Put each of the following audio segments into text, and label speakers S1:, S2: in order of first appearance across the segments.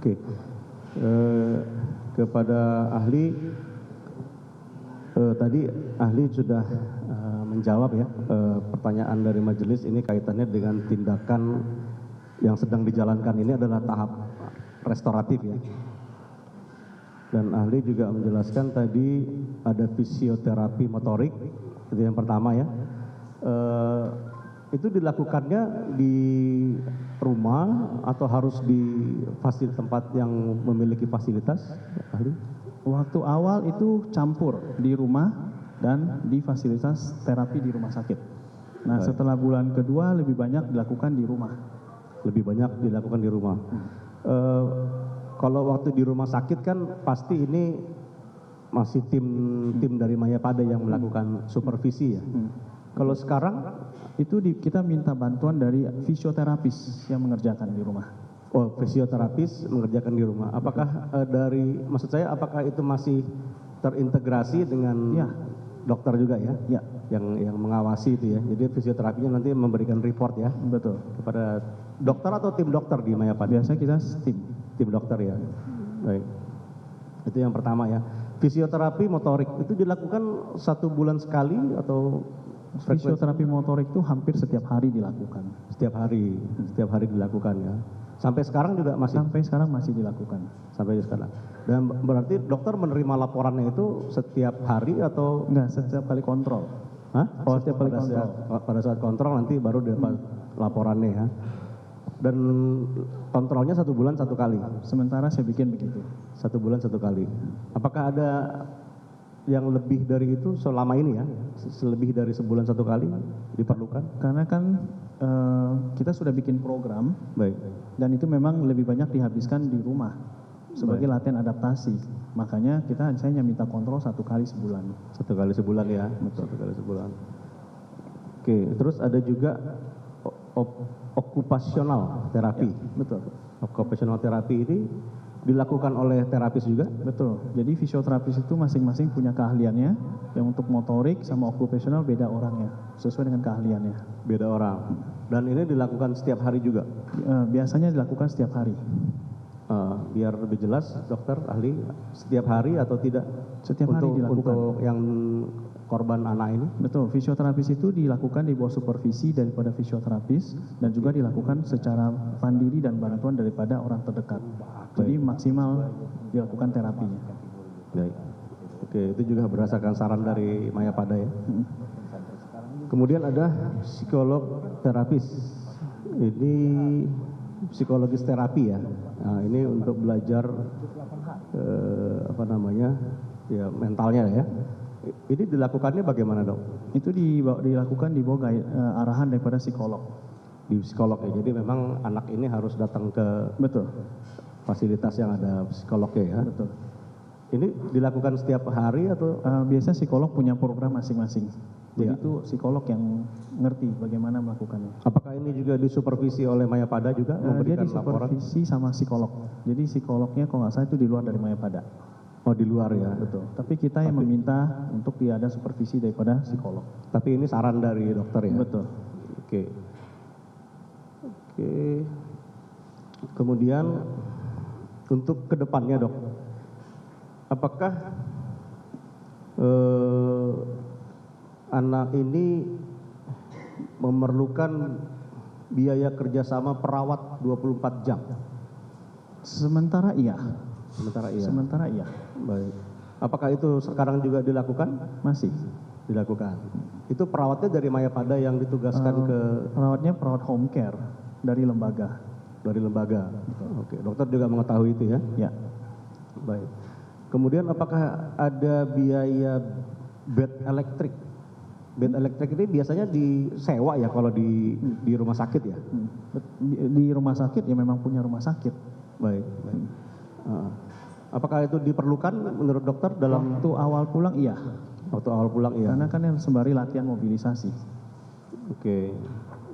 S1: Oke. Kepada ahli, tadi ahli sudah menjawab ya pertanyaan dari majelis ini kaitannya dengan tindakan yang sedang dijalankan ini adalah tahap restoratif ya. Dan ahli juga menjelaskan tadi ada fisioterapi motorik, itu yang pertama ya. Itu dilakukannya di rumah atau harus di tempat yang memiliki fasilitas, ahli?
S2: Waktu awal itu campur di rumah dan di fasilitas terapi di rumah sakit. Nah, setelah bulan kedua lebih banyak dilakukan di rumah.
S1: Lebih banyak dilakukan di rumah. Kalau waktu di rumah sakit kan pasti ini masih tim dari Mayapada yang melakukan supervisi ya. Kalau sekarang
S2: itu kita minta bantuan dari fisioterapis yang mengerjakan di rumah.
S1: Oh, fisioterapis mengerjakan di rumah. Apakah maksud saya apakah itu masih terintegrasi dengan dokter juga ya?
S2: Ya.
S1: Yang mengawasi itu ya. Jadi fisioterapinya nanti memberikan report ya.
S2: Betul.
S1: Kepada dokter atau tim dokter di Mayapada?
S2: Biasa kita tim
S1: dokter ya. Baik. Itu yang pertama ya. Fisioterapi motorik itu dilakukan 1 bulan sekali atau
S2: fisioterapi motorik itu hampir setiap hari dilakukan.
S1: Setiap hari dilakukan ya. Sampai sekarang juga masih?
S2: Sampai sekarang masih dilakukan.
S1: Sampai sekarang. Dan berarti dokter menerima laporannya itu setiap hari atau?
S2: Enggak, setiap kali kontrol.
S1: Hah?
S2: Oh, setiap kali kontrol.
S1: Pada saat kontrol nanti baru dapat laporannya ya. Dan kontrolnya 1 bulan 1 kali?
S2: Sementara saya bikin begitu.
S1: 1 bulan 1 kali. Apakah ada yang lebih dari itu selama ini ya, lebih dari sebulan 1 kali diperlukan?
S2: Karena kan kita sudah bikin program,
S1: baik,
S2: dan itu memang lebih banyak dihabiskan di rumah sebagai latihan adaptasi. Makanya saya hanya minta kontrol 1 kali sebulan.
S1: 1 kali sebulan ya, betul. 1 kali sebulan. Oke, terus ada juga okupasional terapi.
S2: Ya, betul.
S1: Okupasional terapi ini dilakukan oleh terapis juga?
S2: Betul. Jadi fisioterapis itu masing-masing punya keahliannya. Yang untuk motorik sama okupasional beda orangnya, sesuai dengan keahliannya.
S1: Beda orang. Dan ini dilakukan setiap hari juga?
S2: Biasanya dilakukan setiap hari.
S1: Biar lebih jelas, dokter, ahli, setiap hari atau tidak?
S2: Setiap hari dilakukan.
S1: Untuk yang korban anak ini?
S2: Betul. Fisioterapis itu dilakukan di bawah supervisi daripada fisioterapis dan juga dilakukan secara mandiri dan bantuan daripada orang terdekat. Jadi maksimal dilakukan terapinya.
S1: Baik. Oke, itu juga berdasarkan saran dari Mayapada ya. Kemudian ada psikolog terapis. Ini psikologis terapi ya. Nah, ini untuk belajar ya mentalnya ya. Ini dilakukannya bagaimana, Dok?
S2: Itu dilakukan di bawah arahan daripada psikolog.
S1: Di psikolog ya. Jadi memang anak ini harus datang ke fasilitas yang ada psikolognya ya.
S2: Betul.
S1: Ini dilakukan setiap hari atau?
S2: Biasa psikolog punya program masing-masing. Jadi
S1: ya,
S2: itu psikolog yang ngerti bagaimana melakukannya.
S1: Apakah ini juga disupervisi oleh Mayapada juga memberikan laporan?
S2: Dia disupervisi sama psikolog. Jadi psikolognya kalau nggak salah itu di luar dari Mayapada.
S1: Oh, di luar ya?
S2: Betul. Tapi kita yang meminta untuk ada supervisi daripada psikolog.
S1: Tapi ini saran dari dokter ya?
S2: Betul.
S1: Oke. Kemudian untuk kedepannya, Dok, apakah anak ini memerlukan biaya kerjasama perawat 24 jam?
S2: Sementara iya.
S1: Sementara iya. Baik. Apakah itu sekarang juga dilakukan?
S2: Masih
S1: dilakukan. Itu perawatnya dari Mayapada yang ditugaskan ke?
S2: Perawatnya perawat home care dari lembaga.
S1: Dari lembaga. Oke, dokter juga mengetahui itu ya?
S2: Ya.
S1: Baik. Kemudian apakah ada biaya bed elektrik? Bed elektrik ini biasanya disewa ya kalau di rumah sakit ya?
S2: Di rumah sakit ya memang punya rumah sakit.
S1: Baik. Apakah itu diperlukan menurut dokter dalam?
S2: Waktu awal pulang iya.
S1: Waktu awal pulang iya.
S2: Karena kan yang sembari latihan mobilisasi.
S1: Oke.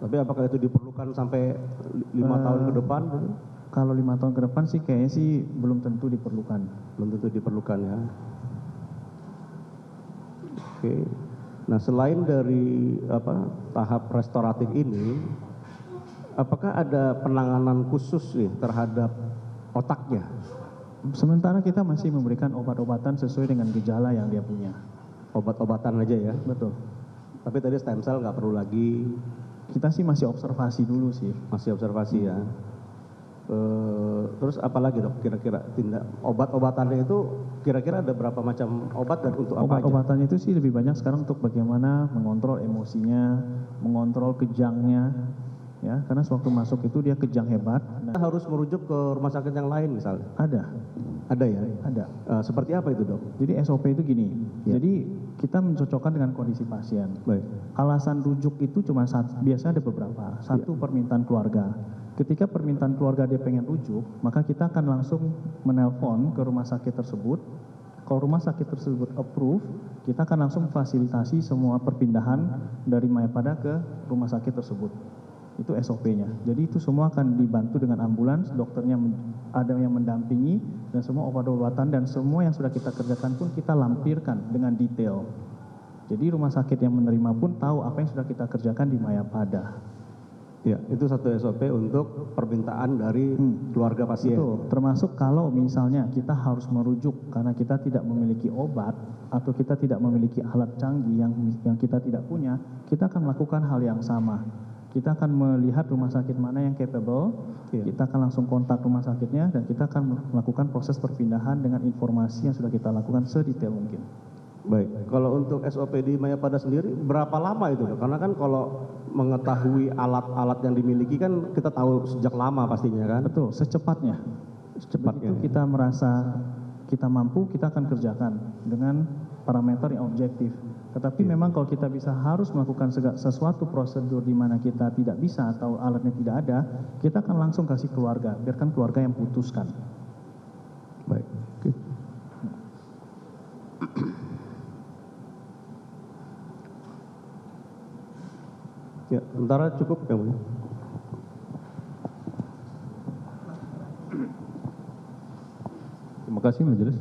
S1: Tapi apakah itu diperlukan sampai 5 tahun ke depan?
S2: Kalau 5 tahun ke depan sih kayaknya sih belum tentu diperlukan.
S1: Belum tentu diperlukan ya. Oke. Nah, selain dari tahap restoratif ini, apakah ada penanganan khusus nih terhadap otaknya.
S2: Sementara kita masih memberikan obat-obatan sesuai dengan gejala yang dia punya.
S1: Obat-obatan aja ya.
S2: Betul.
S1: Tapi tadi stem cell nggak perlu lagi,
S2: Kita sih masih observasi dulu sih.
S1: masih observasi ya. Terus apa lagi dok kira-kira tindak obat-obatannya itu kira-kira ada berapa macam obat dan untuk apa aja?
S2: Obat-obatan itu sih lebih banyak sekarang untuk bagaimana mengontrol emosinya, mengontrol kejangnya, ya. Karena sewaktu masuk itu dia kejang hebat.
S1: Kita harus merujuk ke rumah sakit yang lain misalnya.
S2: Ada,
S1: Ya.
S2: ada.
S1: Seperti apa itu dok?
S2: Jadi SOP itu gini.
S1: Ya.
S2: Jadi kita mencocokkan dengan kondisi pasien.
S1: Baik.
S2: Alasan rujuk itu cuma satu, biasanya ada beberapa. Satu, permintaan keluarga. Ketika permintaan keluarga dia pengen rujuk, maka kita akan langsung menelpon ke rumah sakit tersebut. Kalau rumah sakit tersebut approve, kita akan langsung fasilitasi semua perpindahan dari Mayapada ke rumah sakit tersebut. Itu SOP-nya. Jadi itu semua akan dibantu dengan ambulans, dokternya ada yang mendampingi, dan semua obat-obatan dan semua yang sudah kita kerjakan pun kita lampirkan dengan detail. Jadi rumah sakit yang menerima pun tahu apa yang sudah kita kerjakan di Mayapada.
S1: Ya, itu satu SOP untuk permintaan dari keluarga pasien.
S2: Betul, termasuk kalau misalnya kita harus merujuk karena kita tidak memiliki obat atau kita tidak memiliki alat canggih yang kita tidak punya, kita akan melakukan hal yang sama. Kita akan melihat rumah sakit mana yang capable, kita akan langsung kontak rumah sakitnya dan kita akan melakukan proses perpindahan dengan informasi yang sudah kita lakukan sedetail mungkin.
S1: Baik, kalau untuk SOP di Mayapada sendiri berapa lama itu dok? Karena kan kalau mengetahui alat-alat yang dimiliki kan kita tahu sejak lama pastinya kan?
S2: Betul, secepatnya.
S1: Secepatnya.
S2: Begitu kita merasa kita mampu, kita akan kerjakan dengan parameter yang objektif. Tetapi memang kalau kita bisa harus melakukan sesuatu prosedur di mana kita tidak bisa atau alatnya tidak ada, kita akan langsung kasih keluarga, biarkan keluarga yang putuskan.
S1: Baik. Oke. Ya, sementara cukup ya Mulia.
S3: Terima kasih majelis.